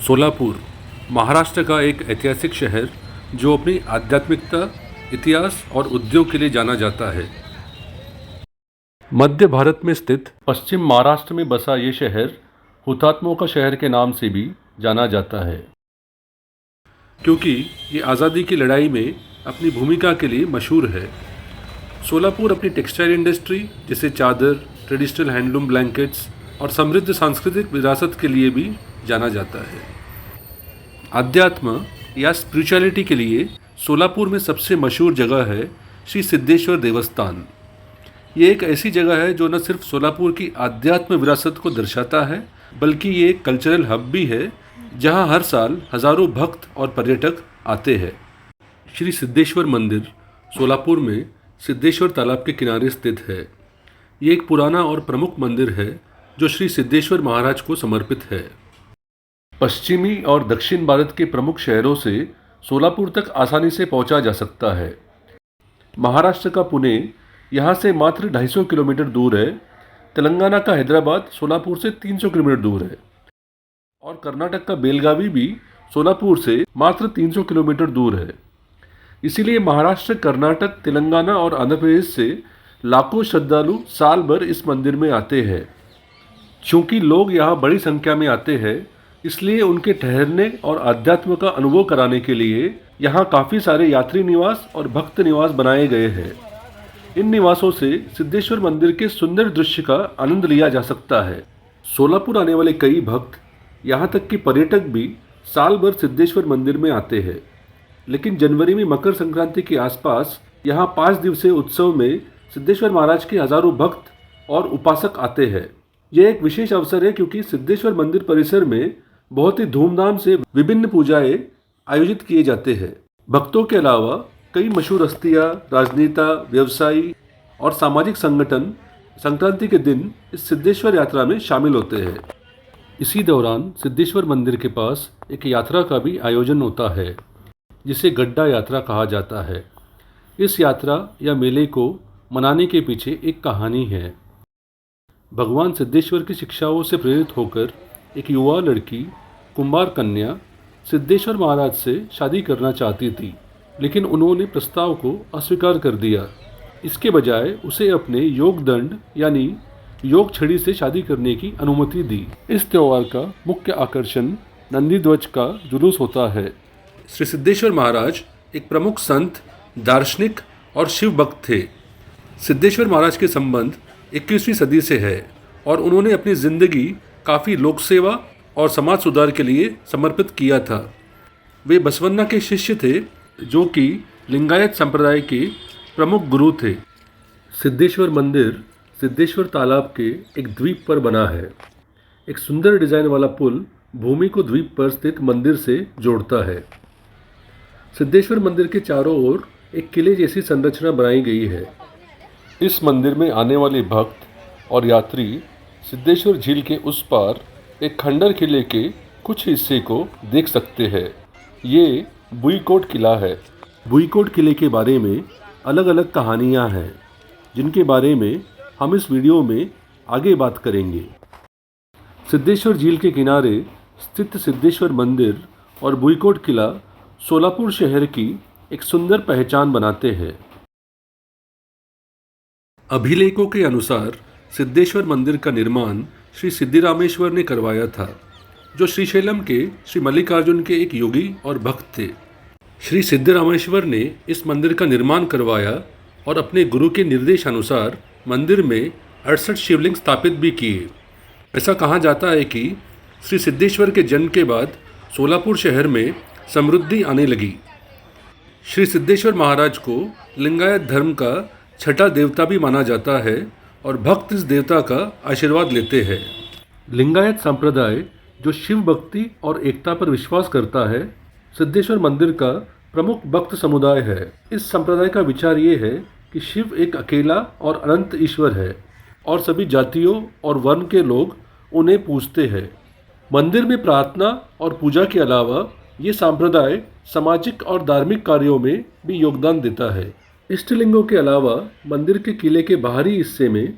सोलापुर महाराष्ट्र का एक ऐतिहासिक शहर जो अपनी आध्यात्मिकता, इतिहास और उद्योग के लिए जाना जाता है। मध्य भारत में स्थित पश्चिम महाराष्ट्र में बसा ये शहर हुतात्मों का शहर के नाम से भी जाना जाता है, क्योंकि ये आज़ादी की लड़ाई में अपनी भूमिका के लिए मशहूर है। सोलापुर अपनी टेक्सटाइल इंडस्ट्री जैसे चादर, ट्रेडिशनल हैंडलूम ब्लैंकेट्स और समृद्ध सांस्कृतिक विरासत के लिए भी जाना जाता है। अध्यात्म या स्पिरिचुअलिटी के लिए सोलापुर में सबसे मशहूर जगह है श्री सिद्धेश्वर देवस्थान। ये एक ऐसी जगह है जो न सिर्फ सोलापुर की आध्यात्म विरासत को दर्शाता है, बल्कि ये एक कल्चरल हब भी है जहां हर साल हज़ारों भक्त और पर्यटक आते हैं। श्री सिद्धेश्वर मंदिर सोलापुर में सिद्धेश्वर तालाब के किनारे स्थित है। ये एक पुराना और प्रमुख मंदिर है जो श्री सिद्धेश्वर महाराज को समर्पित है। पश्चिमी और दक्षिण भारत के प्रमुख शहरों से सोलापुर तक आसानी से पहुंचा जा सकता है। महाराष्ट्र का पुणे यहाँ से मात्र 250 किलोमीटर दूर है। तेलंगाना का हैदराबाद सोलापुर से 300 किलोमीटर दूर है और कर्नाटक का बेलगावी भी सोलापुर से मात्र 300 किलोमीटर दूर है। इसीलिए महाराष्ट्र, कर्नाटक, तेलंगाना और आंध्र प्रदेश से लाखों श्रद्धालु साल भर इस मंदिर में आते हैं। चूँकि लोग यहाँ बड़ी संख्या में आते हैं, इसलिए उनके ठहरने और अध्यात्म का अनुभव कराने के लिए यहाँ काफ़ी सारे यात्री निवास और भक्त निवास बनाए गए हैं। इन निवासों से सिद्धेश्वर मंदिर के सुंदर दृश्य का आनंद लिया जा सकता है। सोलापुर आने वाले कई भक्त, यहाँ तक कि पर्यटक भी साल भर सिद्धेश्वर मंदिर में आते हैं। लेकिन जनवरी में मकर संक्रांति के आसपास यहाँ 5 दिवसीय उत्सव में सिद्धेश्वर महाराज के हज़ारों भक्त और उपासक आते हैं। यह एक विशेष अवसर है क्योंकि सिद्धेश्वर मंदिर परिसर में बहुत ही धूमधाम से विभिन्न पूजाएं आयोजित किए जाते हैं। भक्तों के अलावा कई मशहूर हस्तियां, राजनेता, व्यवसायी और सामाजिक संगठन संक्रांति के दिन इस सिद्धेश्वर यात्रा में शामिल होते हैं। इसी दौरान सिद्धेश्वर मंदिर के पास एक यात्रा का भी आयोजन होता है, जिसे गड्ढा यात्रा कहा जाता है। इस यात्रा या मेले को मनाने के पीछे एक कहानी है। भगवान सिद्धेश्वर की शिक्षाओं से प्रेरित होकर एक युवा लड़की, कुंभार कन्या, सिद्धेश्वर महाराज से शादी करना चाहती थी, लेकिन उन्होंने प्रस्ताव को अस्वीकार कर दिया। इसके बजाय उसे अपने योग दंड यानी योग छड़ी से शादी करने की अनुमति दी। इस त्यौहार का मुख्य आकर्षण नंदी ध्वज का जुलूस होता है। श्री सिद्धेश्वर महाराज एक प्रमुख संत, दार्शनिक और शिव भक्त थे। सिद्धेश्वर महाराज के संबंध 21वीं सदी से है और उन्होंने अपनी जिंदगी काफ़ी लोक सेवा और समाज सुधार के लिए समर्पित किया था। वे बसवन्ना के शिष्य थे, जो कि लिंगायत संप्रदाय के प्रमुख गुरु थे। सिद्धेश्वर मंदिर सिद्धेश्वर तालाब के एक द्वीप पर बना है। एक सुंदर डिजाइन वाला पुल भूमि को द्वीप पर स्थित मंदिर से जोड़ता है। सिद्धेश्वर मंदिर के चारों ओर एक किले जैसी संरचना बनाई गई है। इस मंदिर में आने वाले भक्त और यात्री सिद्धेश्वर झील के उस पार एक खंडर किले के कुछ हिस्से को देख सकते हैं। ये बुईकोट किला है। बुईकोट किले के बारे में अलग अलग कहानियाँ हैं, जिनके बारे में हम इस वीडियो में आगे बात करेंगे। सिद्धेश्वर झील के किनारे स्थित सिद्धेश्वर मंदिर और बुईकोट किला सोलापुर शहर की एक सुंदर पहचान बनाते हैं। अभिलेखों के अनुसार सिद्धेश्वर मंदिर का निर्माण श्री सिद्धिरामेश्वर ने करवाया था, जो श्रीशैलम के श्री मल्लिकार्जुन के एक योगी और भक्त थे। श्री सिद्धिरामेश्वर ने इस मंदिर का निर्माण करवाया और अपने गुरु के निर्देश अनुसार मंदिर में 68 शिवलिंग स्थापित भी किए। ऐसा कहा जाता है कि श्री सिद्धेश्वर के जन्म के बाद सोलापुर शहर में समृद्धि आने लगी। श्री सिद्धेश्वर महाराज को लिंगायत धर्म का छठा देवता भी माना जाता है और भक्त इस देवता का आशीर्वाद लेते हैं। लिंगायत संप्रदाय, जो शिव भक्ति और एकता पर विश्वास करता है, सिद्धेश्वर मंदिर का प्रमुख भक्त समुदाय है। इस संप्रदाय का विचार ये है कि शिव एक अकेला और अनंत ईश्वर है और सभी जातियों और वर्ण के लोग उन्हें पूजते हैं। मंदिर में प्रार्थना और पूजा के अलावा ये संप्रदाय सामाजिक और धार्मिक कार्यों में भी योगदान देता है। इष्टलिंगों के अलावा मंदिर के किले के बाहरी हिस्से में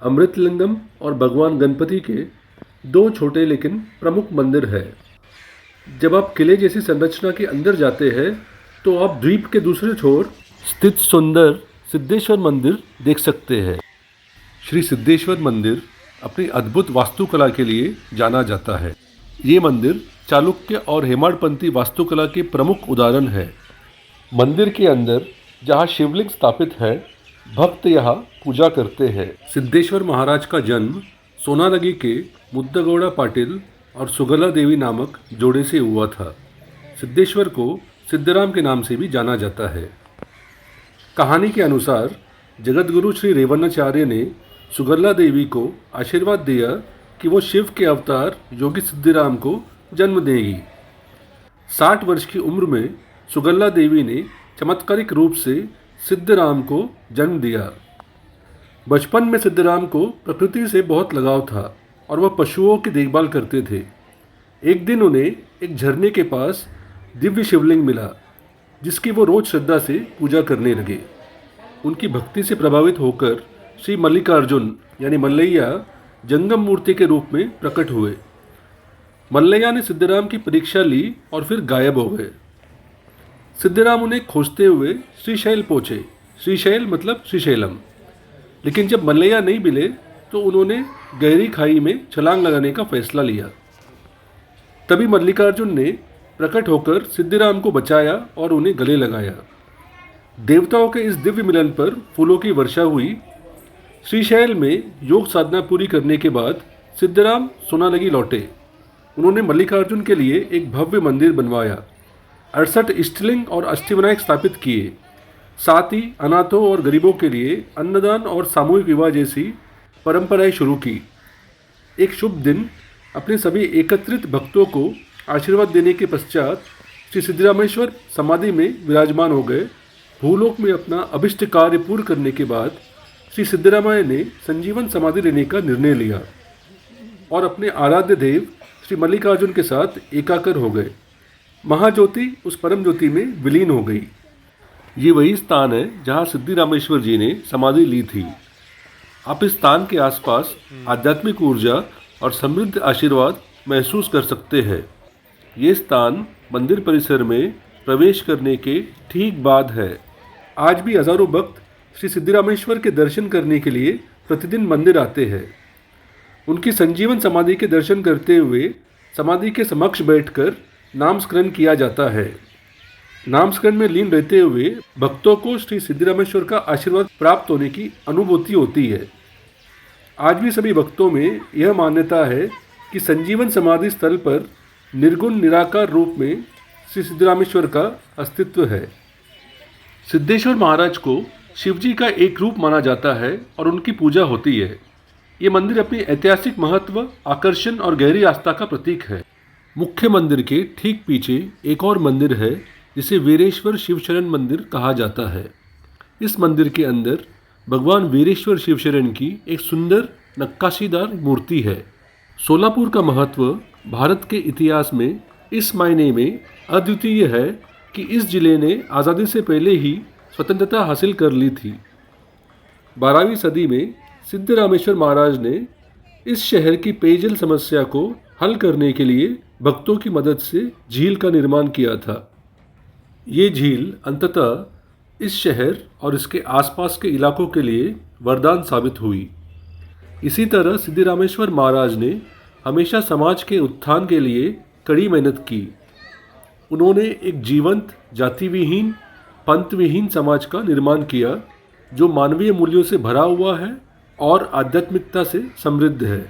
अमृतलिंगम और भगवान गणपति के 2 छोटे लेकिन प्रमुख मंदिर है। जब आप किले जैसी संरचना के अंदर जाते हैं तो आप द्वीप के दूसरे छोर स्थित सुंदर सिद्धेश्वर मंदिर देख सकते हैं। श्री सिद्धेश्वर मंदिर अपनी अद्भुत वास्तुकला के लिए जाना जाता है। ये मंदिर चालुक्य और हेमाडपंथी वास्तुकला के प्रमुख उदाहरण है। मंदिर के अंदर जहाँ शिवलिंग स्थापित है, भक्त यहाँ पूजा करते हैं। सिद्धेश्वर महाराज का जन्म सोनालगी के मुद्दगौड़ा पाटिल और सुगला देवी नामक जोड़े से हुआ था। सिद्धेश्वर को सिद्धराम के नाम से भी जाना जाता है। कहानी के अनुसार जगतगुरु श्री रेवणाचार्य ने सुगला देवी को आशीर्वाद दिया कि वो शिव के अवतार योगी सिद्धिराम को जन्म देगी। 60 वर्ष की उम्र में सुगला देवी ने चमत्कारिक रूप से सिद्धराम को जन्म दिया। बचपन में सिद्धराम को प्रकृति से बहुत लगाव था और वह पशुओं की देखभाल करते थे। एक दिन उन्हें एक झरने के पास दिव्य शिवलिंग मिला, जिसकी वो रोज श्रद्धा से पूजा करने लगे। उनकी भक्ति से प्रभावित होकर श्री मल्लिकार्जुन यानी मल्लैया जंगम मूर्ति के रूप में प्रकट हुए। मल्लैया ने सिद्धराम की परीक्षा ली और फिर गायब हो गए। सिद्धराम उन्हें खोजते हुए श्रीशैल पहुँचे। श्रीशैल मतलब श्रीशैलम। लेकिन जब मल्लैया नहीं मिले तो उन्होंने गहरी खाई में छलांग लगाने का फैसला लिया। तभी मल्लिकार्जुन ने प्रकट होकर सिद्धिराम को बचाया और उन्हें गले लगाया। देवताओं के इस दिव्य मिलन पर फूलों की वर्षा हुई। श्रीशैल में योग साधना पूरी करने के बाद सिद्धराम सोनालगी लौटे। उन्होंने मल्लिकार्जुन के लिए एक भव्य मंदिर बनवाया, 68 इष्टलिंग और अष्टविनायक स्थापित किए। साथ ही अनाथों और गरीबों के लिए अन्नदान और सामूहिक विवाह जैसी परंपराएं शुरू की। एक शुभ दिन अपने सभी एकत्रित भक्तों को आशीर्वाद देने के पश्चात श्री सिद्धिरामेश्वर समाधि में विराजमान हो गए। भूलोक में अपना अभिष्ट कार्य पूर्ण करने के बाद श्री सिद्धिरामಯ್य ने संजीवन समाधि लेने का निर्णय लिया और अपने आराध्य देव श्री मल्लिकार्जुन के साथ एकाकर हो गए। महाज्योति उस परम ज्योति में विलीन हो गई। ये वही स्थान है जहाँ सिद्धिरामेश्वर जी ने समाधि ली थी। आप इस स्थान के आसपास आध्यात्मिक ऊर्जा और समृद्ध आशीर्वाद महसूस कर सकते हैं। ये स्थान मंदिर परिसर में प्रवेश करने के ठीक बाद है। आज भी हजारों भक्त श्री सिद्धिरामेश्वर के दर्शन करने के लिए प्रतिदिन मंदिर आते हैं। उनकी संजीवन समाधि के दर्शन करते हुए समाधि के समक्ष बैठकर नामस्मरण किया जाता है। नामस्मरण में लीन रहते हुए भक्तों को श्री सिद्धिरामेश्वर का आशीर्वाद प्राप्त होने की अनुभूति होती है। आज भी सभी भक्तों में यह मान्यता है कि संजीवन समाधि स्थल पर निर्गुण निराकार रूप में श्री सिद्धिरामेश्वर का अस्तित्व है। सिद्धेश्वर महाराज को शिवजी का एक रूप माना जाता है और उनकी पूजा होती है। ये मंदिर अपनी ऐतिहासिक महत्व, आकर्षण और गहरी आस्था का प्रतीक है। मुख्य मंदिर के ठीक पीछे एक और मंदिर है जिसे वीरेश्वर शिवशरण मंदिर कहा जाता है। इस मंदिर के अंदर भगवान वीरेश्वर शिवशरण की एक सुंदर नक्काशीदार मूर्ति है। सोलापुर का महत्व भारत के इतिहास में इस मायने में अद्वितीय है कि इस जिले ने आज़ादी से पहले ही स्वतंत्रता हासिल कर ली थी। 12वीं सदी में सिद्धिरामेश्वर महाराज ने इस शहर की पेयजल समस्या को हल करने के लिए भक्तों की मदद से झील का निर्माण किया था। ये झील अंततः इस शहर और इसके आसपास के इलाकों के लिए वरदान साबित हुई। इसी तरह सिद्धिरामेश्वर महाराज ने हमेशा समाज के उत्थान के लिए कड़ी मेहनत की। उन्होंने एक जीवंत, जाति विहीन, पंथ विहीन समाज का निर्माण किया जो मानवीय मूल्यों से भरा हुआ है और आध्यात्मिकता से समृद्ध है।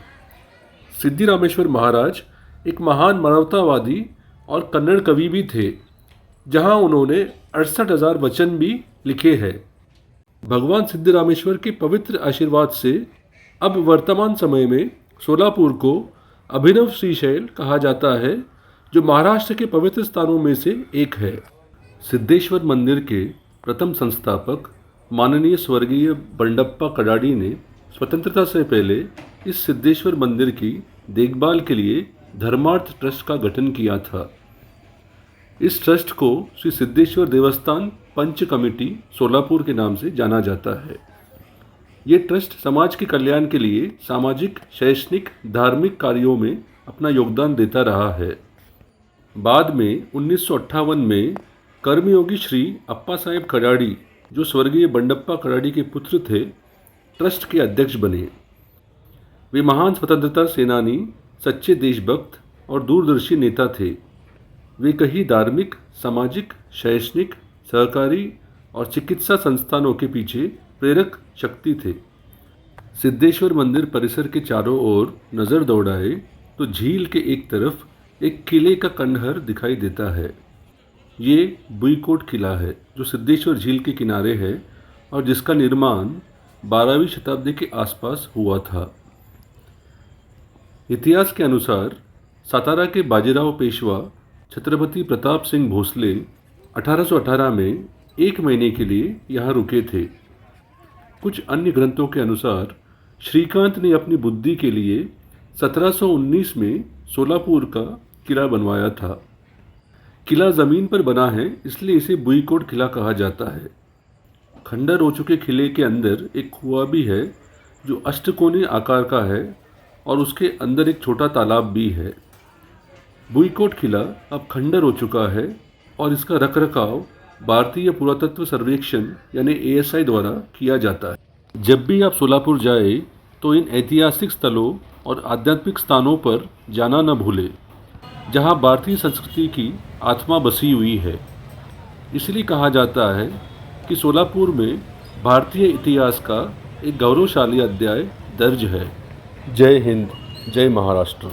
सिद्धिरामेश्वर महाराज एक महान मानवतावादी और कन्नड़ कवि भी थे, जहां उन्होंने 68,000 वचन भी लिखे हैं। भगवान सिद्धिरामेश्वर के पवित्र आशीर्वाद से अब वर्तमान समय में सोलापुर को अभिनव श्रीशैल कहा जाता है, जो महाराष्ट्र के पवित्र स्थानों में से एक है। सिद्धेश्वर मंदिर के प्रथम संस्थापक माननीय स्वर्गीय बंडप्पा कडाडी ने स्वतंत्रता से पहले इस सिद्धेश्वर मंदिर की देखभाल के लिए धर्मार्थ ट्रस्ट का गठन किया था। इस ट्रस्ट को श्री सिद्धेश्वर देवस्थान पंच कमेटी सोलापुर के नाम से जाना जाता है। ये ट्रस्ट समाज के कल्याण के लिए सामाजिक, शैक्षणिक, धार्मिक कार्यों में अपना योगदान देता रहा है। बाद में 1958 में कर्मयोगी श्री अप्पा साहेब कडाडी, जो स्वर्गीय बंडप्पा कडाडी के पुत्र थे, ट्रस्ट के अध्यक्ष बने। वे महान स्वतंत्रता सेनानी, सच्चे देशभक्त और दूरदर्शी नेता थे। वे कई धार्मिक, सामाजिक, शैक्षणिक, सहकारी और चिकित्सा संस्थानों के पीछे प्रेरक शक्ति थे। सिद्धेश्वर मंदिर परिसर के चारों ओर नज़र दौड़ाए तो झील के एक तरफ एक किले का खंडहर दिखाई देता है। ये बुईकोट किला है जो सिद्धेश्वर झील के किनारे है और जिसका निर्माण 12वीं शताब्दी के आसपास हुआ था। इतिहास के अनुसार सातारा के बाजीराव पेशवा छत्रपति प्रताप सिंह भोसले 1818 में 1 महीने के लिए यहाँ रुके थे। कुछ अन्य ग्रंथों के अनुसार श्रीकांत ने अपनी बुद्धि के लिए 1719 में सोलापुर का किला बनवाया था। किला ज़मीन पर बना है, इसलिए इसे बुईकोट किला कहा जाता है। खंडर हो चुके किले के अंदर एक कुआं भी है जो अष्टकोणीय आकार का है और उसके अंदर एक छोटा तालाब भी है। बुईकोट किला अब खंडर हो चुका है और इसका रखरखाव भारतीय पुरातत्व सर्वेक्षण यानी ASI द्वारा किया जाता है। जब भी आप सोलापुर जाए तो इन ऐतिहासिक स्थलों और आध्यात्मिक स्थानों पर जाना न भूलें, जहां भारतीय संस्कृति की आत्मा बसी हुई है। इसलिए कहा जाता है कि सोलापुर में भारतीय इतिहास का एक गौरवशाली अध्याय दर्ज है। जय हिंद, जय महाराष्ट्र।